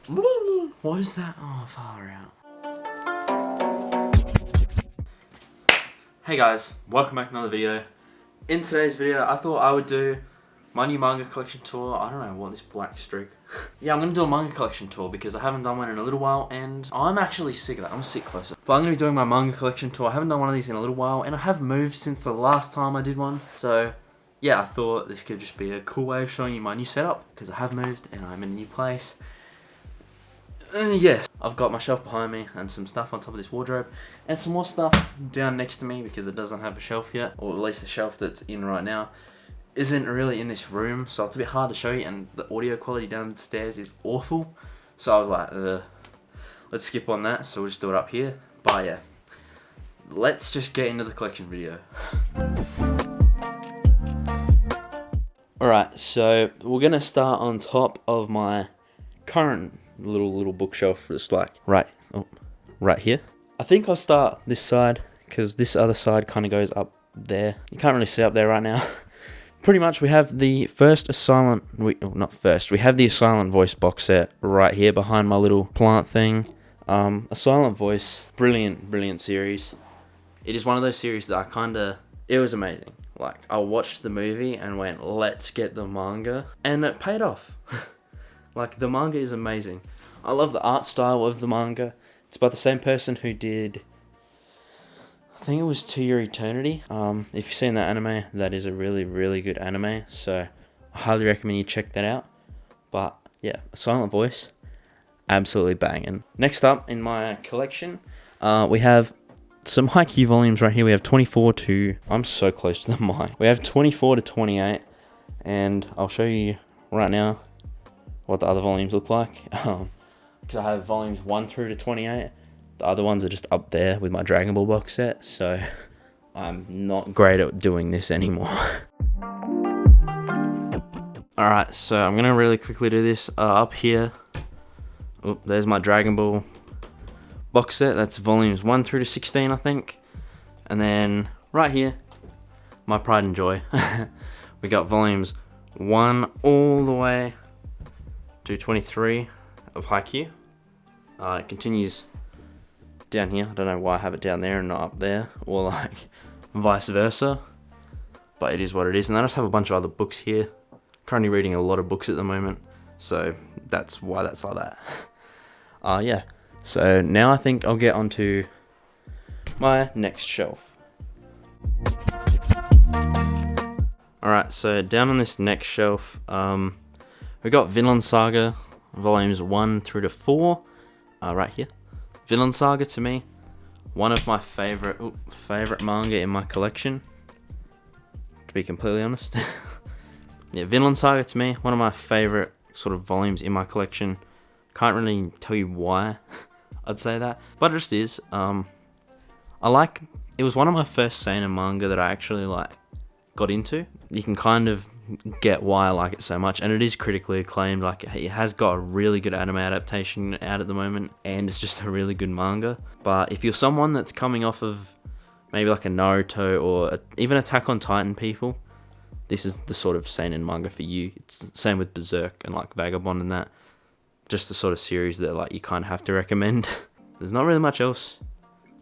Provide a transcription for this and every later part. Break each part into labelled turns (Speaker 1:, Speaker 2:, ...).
Speaker 1: What is that? Oh, far out. Hey guys, welcome back to another video. In today's video, I thought I would do my new manga collection tour. I don't know what this black streak. Yeah, I'm gonna do a manga collection tour because I haven't done one in a little while, and I'm actually sick of that. I'm sick closer. But I'm gonna be doing my manga collection tour. I haven't done one of these in a little while, and I have moved since the last time I did one. So yeah, I thought this could just be a cool way of showing you my new setup because I have moved and I'm in a new place. Yes, I've got my shelf behind me and some stuff on top of this wardrobe and some more stuff down next to me because it doesn't have a shelf yet, or at least the shelf that's in right now isn't really in this room, so it's a bit hard to show you, and the audio quality downstairs is awful, so I was like, let's skip on that, so we'll just do it up here. But yeah, let's just get into the collection video. Alright, so we're gonna start on top of my current little bookshelf that's like right here. I think I'll start this side because this other side kind of goes up there. You can't really see up there right now. Pretty much we have the first we have the Asylum Voice box set right here behind my little plant thing. Asylum Voice, brilliant series. It is one of those series that it was amazing. Like, I watched the movie and went, let's get the manga, and it paid off. Like, the manga is amazing. I love the art style of the manga. It's by the same person who did, I think it was To Your Eternity. If you've seen that anime, that is a really good anime. So I highly recommend you check that out. But yeah, Silent Voice, absolutely banging. Next up in my collection, we have some Haikyuu volumes right here. We have 24 to, I'm so close to the mic. We have 24 to 28, and I'll show you right now what the other volumes look like. Because I have volumes 1 through to 28. The other ones are just up there with my Dragon Ball box set, so I'm not great at doing this anymore. Alright, so I'm going to really quickly do this. Up here, there's my Dragon Ball box set. That's volumes 1 through to 16, I think. And then right here, my Pride and Joy. We got volumes 1 all the way to 23 of Haikyuu. It continues down here. I don't know why I have it down there and not up there, or like vice versa, but it is what it is. And I just have a bunch of other books here. Currently reading a lot of books at the moment, so that's why that's like that. Yeah, so now I think I'll get onto my next shelf. Alright, so down on this next shelf, we got Vinland Saga, volumes 1 through to 4, right here. Vinland Saga, to me, one of my favorite manga in my collection, to be completely honest. Yeah, Vinland Saga, to me, one of my favorite sort of volumes in my collection. Can't really tell you why I'd say that, but it just is. It was one of my first seinen manga that I actually got into. You can kind of get why I like it so much, and it is critically acclaimed. Like, it has got a really good anime adaptation out at the moment, and it's just a really good manga. But if you're someone that's coming off of maybe like a Naruto or even Attack on Titan people, this is the sort of seinen manga for you. It's the same with Berserk and like Vagabond and that. Just the sort of series that you kind of have to recommend. There's not really much else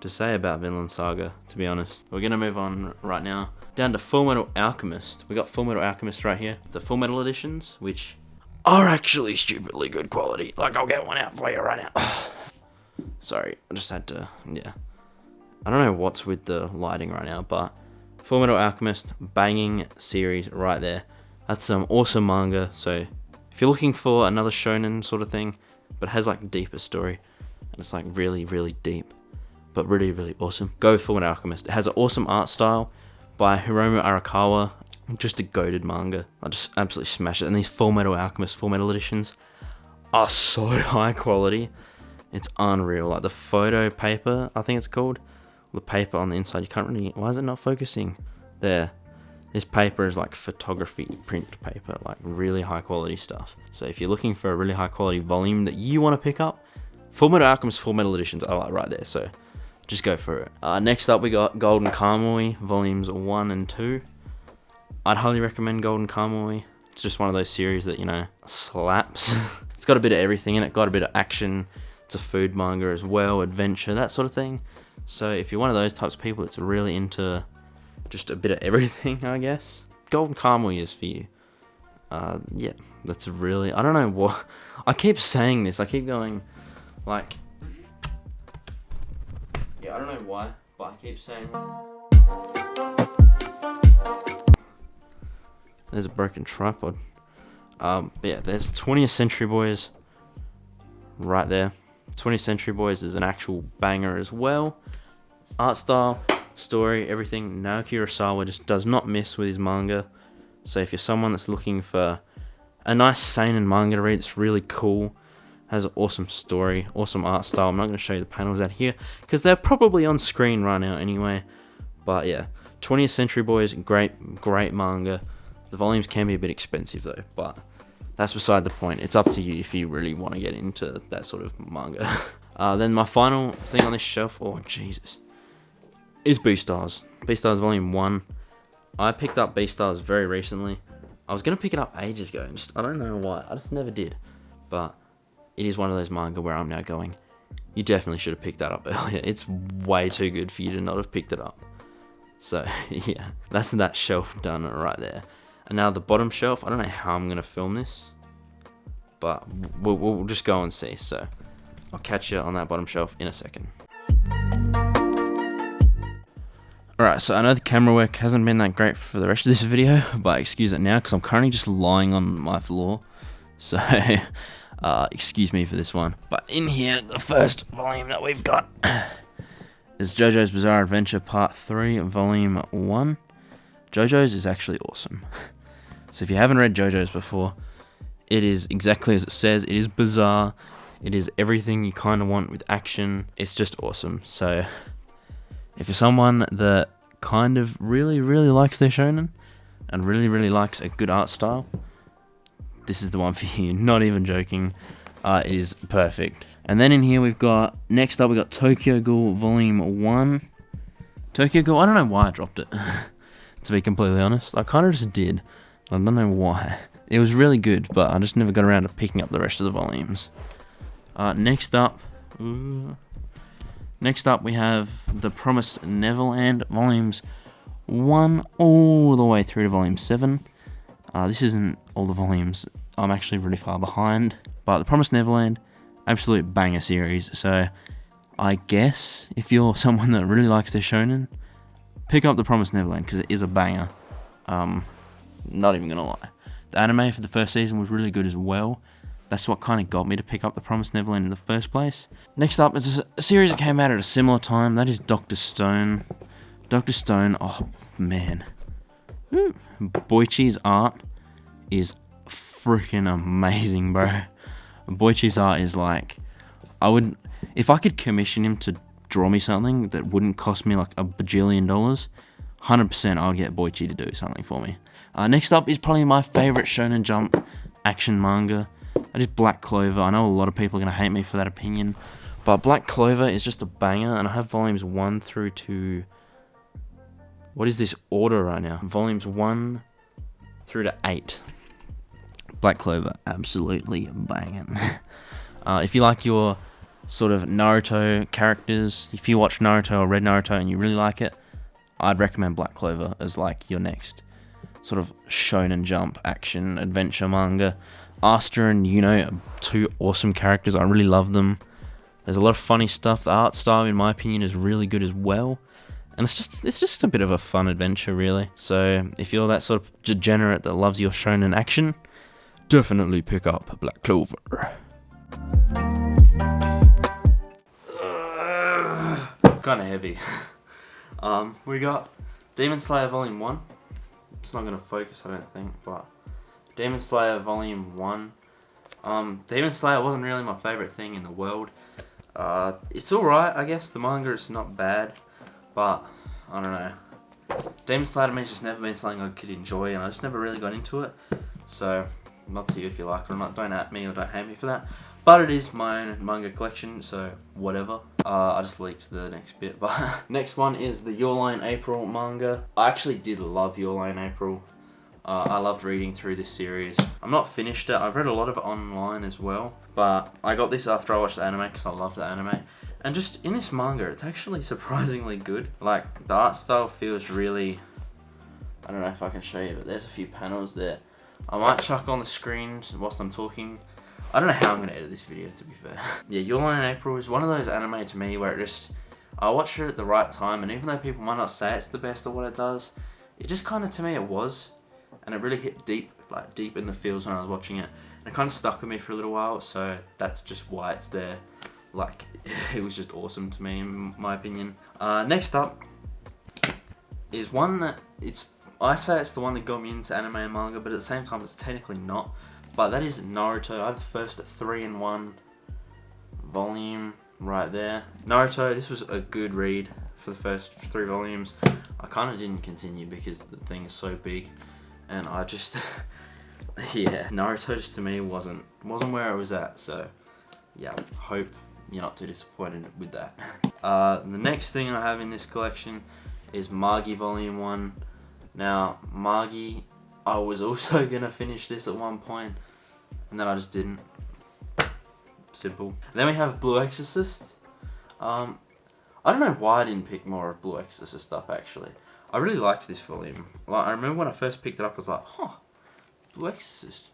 Speaker 1: to say about Vinland Saga, to be honest. We're gonna move on right now down to Full Metal Alchemist. We got Full Metal Alchemist right here, the Full Metal editions, which are actually stupidly good quality. I'll get one out for you right now. Sorry, I just had to, yeah. I don't know what's with the lighting right now, but Full Metal Alchemist, banging series right there. That's some awesome manga. So if you're looking for another shonen sort of thing, but it has a deeper story, and it's really deep, but really awesome, go with Full Metal Alchemist. It has an awesome art style by Hiromu Arakawa, just a goated manga. I just absolutely smash it. And these Full Metal Alchemist Full Metal editions are so high quality. It's unreal. Like the photo paper, I think it's called, the paper on the inside, you can't really, why is it not focusing? There. This paper is like photography print paper, like really high quality stuff. So if you're looking for a really high quality volume that you want to pick up, Full Metal Alchemist Full Metal editions are like right there. So just go for it. Next up, we got Golden Kamuy, volumes 1 and 2. I'd highly recommend Golden Kamuy. It's just one of those series that, slaps. It's got a bit of everything in it. Got a bit of action. It's a food manga as well, adventure, that sort of thing. So if you're one of those types of people that's really into just a bit of everything, I guess, Golden Kamuy is for you. Yeah, that's really, I don't know what, I keep saying this, I keep going, like, yeah, I don't know why, but I keep saying, there's a broken tripod. But yeah, there's 20th Century Boys, right there. 20th Century Boys is an actual banger as well. Art style, story, everything, Naoki Urasawa just does not miss with his manga. So if you're someone that's looking for a nice seinen manga to read, it's really cool, has an awesome story, awesome art style. I'm not going to show you the panels out here because they're probably on screen right now anyway. But yeah, 20th Century Boys, great manga. The volumes can be a bit expensive though, but that's beside the point. It's up to you if you really want to get into that sort of manga. Then my final thing on this shelf, oh Jesus, is Beastars. Beastars Volume 1. I picked up Beastars very recently. I was going to pick it up ages ago, and I don't know why. I just never did. But it is one of those manga where I'm now going, you definitely should have picked that up earlier. It's way too good for you to not have picked it up. So, yeah, that's that shelf done right there. And now the bottom shelf, I don't know how I'm going to film this, but we'll just go and see. So, I'll catch you on that bottom shelf in a second. Alright, so I know the camera work hasn't been that great for the rest of this video, but excuse it now because I'm currently just lying on my floor. So, excuse me for this one. But in here, the first volume that we've got is JoJo's Bizarre Adventure Part 3, Volume 1. JoJo's is actually awesome. So if you haven't read JoJo's before, it is exactly as it says. It is bizarre. It is everything you kind of want with action. It's just awesome. So if you're someone that kind of really likes their shonen and really likes a good art style, this is the one for you. Not even joking. It is perfect. And then in here next up we got Tokyo Ghoul Volume 1. Tokyo Ghoul, I don't know why I dropped it. To be completely honest, I kind of just did. I don't know why. It was really good, but I just never got around to picking up the rest of the volumes. Next up we have The Promised Neverland, Volumes 1 all the way through to Volume 7. This isn't all the volumes. I'm actually really far behind. But The Promised Neverland, absolute banger series. So I guess if you're someone that really likes their shonen, pick up The Promised Neverland because it is a banger. Not even gonna lie. The anime for the first season was really good as well. That's what kind of got me to pick up The Promised Neverland in the first place. Next up is a series that came out at a similar time. That is Dr. Stone. Dr. Stone, oh man. Boichi's art is freaking amazing, bro. Boichi's art is like, if I could commission him to draw me something that wouldn't cost me like $1 bajillion, 100% I would get Boichi to do something for me. Next up is probably my favorite Shonen Jump action manga. That is Black Clover. I know a lot of people are going to hate me for that opinion, but Black Clover is just a banger, and I have volumes 1 through to, what is this order right now? Volumes 1 through to 8. Black Clover, absolutely banging. If you like your sort of Naruto characters, if you watch Naruto or read Naruto and you really like it, I'd recommend Black Clover as like your next sort of Shonen Jump action adventure manga. Asta and Yuno are two awesome characters. I really love them. There's a lot of funny stuff. The art style, in my opinion, is really good as well. And it's just a bit of a fun adventure, really. So if you're that sort of degenerate that loves your shonen action, definitely pick up Black Clover. Kind of heavy. We got Demon Slayer Volume 1. It's not going to focus, I don't think, but Demon Slayer Volume 1. Demon Slayer wasn't really my favourite thing in the world. It's alright, I guess. The manga is not bad, but I don't know. Demon Slayer to me has just never been something I could enjoy, and I just never really got into it. So, up to you if you like it or not. Don't at me or don't hate me for that. But it is my own manga collection, so whatever. I just leaked the next bit. But next one is the Your Lie in April manga. I actually did love Your Lie in April. I loved reading through this series. I'm not finished it. I've read a lot of it online as well, but I got this after I watched the anime because I love the anime. And just in this manga, it's actually surprisingly good. Like, the art style feels really... I don't know if I can show you, but there's a few panels there. I might chuck on the screen whilst I'm talking. I don't know how I'm going to edit this video, to be fair. Yeah, Your Lie in April is one of those anime to me where it just... I watched it at the right time, and even though people might not say it's the best of what it does, it just kind of, to me, it was. And it really hit deep in the feels when I was watching it. And it kind of stuck with me for a little while, so that's just why it's there. Like, it was just awesome to me, in my opinion. Next up is one that I say it's the one that got me into anime and manga, but at the same time it's technically not. But that is Naruto. I have the first 3-in-1 volume right there. Naruto, this was a good read for the first 3 volumes. I kind of didn't continue because the thing is so big. And I just, yeah, Naruto just to me wasn't where it was at. So, yeah, hope you're not too disappointed with that. The next thing I have in this collection is Magi Volume 1. Now, Magi, I was also going to finish this at one point, and then I just didn't. Simple. Then we have Blue Exorcist. I don't know why I didn't pick more of Blue Exorcist up, actually. I really liked this volume. Like, I remember when I first picked it up, I was like, huh, Blue Exorcist,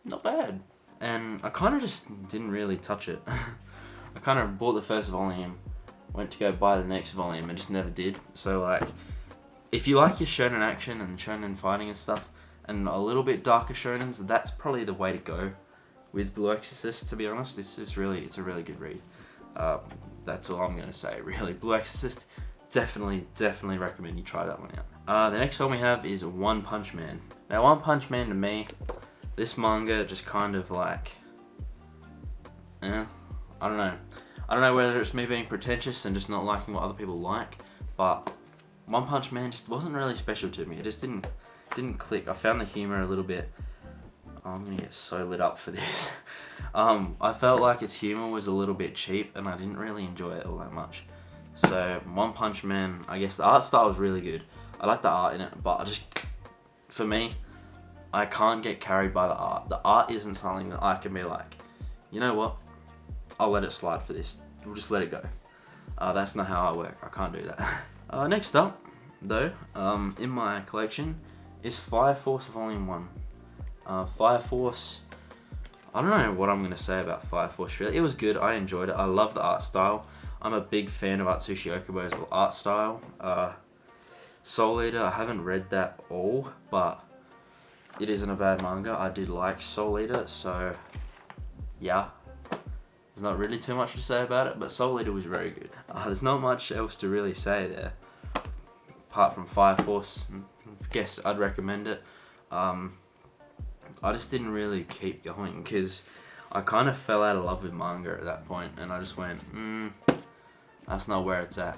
Speaker 1: not bad. And I kind of just didn't really touch it. I kind of bought the first volume, went to go buy the next volume, and just never did. So, like, if you like your shonen action and shonen fighting and stuff, and a little bit darker shonens, that's probably the way to go with Blue Exorcist, to be honest. It's a really good read. That's all I'm going to say, really. Blue Exorcist, definitely recommend you try that one out. The next one we have is One Punch Man. Now, One Punch Man, to me, this manga just kind of like, I don't know. I don't know whether it's me being pretentious and just not liking what other people like, but One Punch Man just wasn't really special to me. It just didn't click. I found the humor a little bit... Oh, I'm gonna get so lit up for this. I felt like its humor was a little bit cheap, and I didn't really enjoy it all that much. So, One Punch Man, I guess the art style was really good. I like the art in it, but for me, I can't get carried by the art. The art isn't something that I can be like, you know what, I'll let it slide for this. We'll just let it go. That's not how I work. I can't do that. Next up, though, in my collection, is Fire Force Volume 1. Fire Force, I don't know what I'm going to say about Fire Force, really. It was good. I enjoyed it. I love the art style. I'm a big fan of Atsushi Okubo's art style. Soul Eater, I haven't read that all, but it isn't a bad manga. I did like Soul Eater, so yeah. There's not really too much to say about it, but Soul Eater was very good. There's not much else to really say there, apart from Fire Force. I guess I'd recommend it. I just didn't really keep going because I kind of fell out of love with manga at that point, and I just went, that's not where it's at.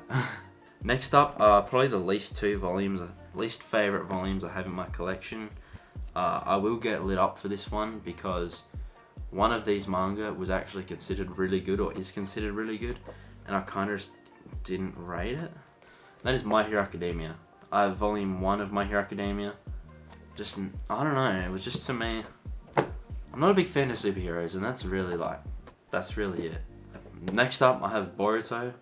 Speaker 1: Next up, probably the least favourite volumes I have in my collection. I will get lit up for this one because one of these manga was actually considered really good, or is considered really good, and I kind of just didn't rate it. That is My Hero Academia. I have volume 1 of My Hero Academia. Just, I don't know, it was just, to me, I'm not a big fan of superheroes, and that's really it. Next up, I have Boruto.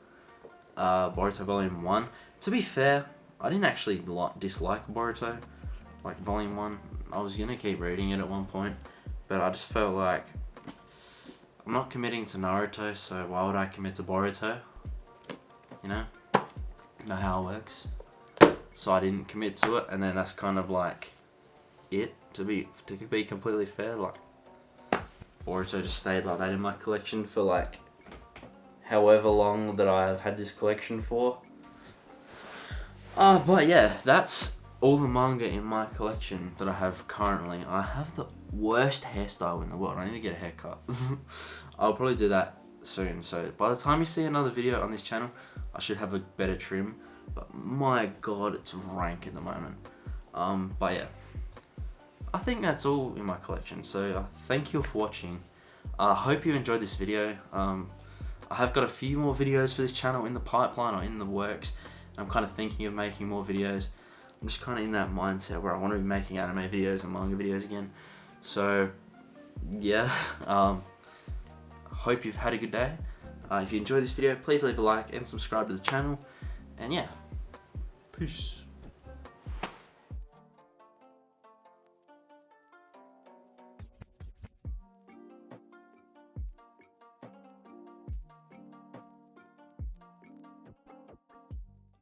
Speaker 1: Boruto Volume 1. To be fair, I didn't actually dislike Boruto, like Volume 1. I was going to keep reading it at one point, but I just felt like I'm not committing to Naruto, so why would I commit to Boruto? You know how it works. So I didn't commit to it, and then that's kind of like it, to be completely fair. Like, Boruto just stayed like that in my collection for like however long that I've had this collection for. But yeah, that's all the manga in my collection that I have currently. I have the worst hairstyle in the world. I need to get a haircut. I'll probably do that soon. So by the time you see another video on this channel, I should have a better trim. But my god, it's rank at the moment. But yeah, I think that's all in my collection. So thank you for watching. I hope you enjoyed this video. I have got a few more videos for this channel in the pipeline or in the works. I'm kind of thinking of making more videos. I'm just kind of in that mindset where I want to be making anime videos and manga videos again. So yeah, hope you've had a good day. If you enjoyed this video, please leave a like and subscribe to the channel. And yeah, peace.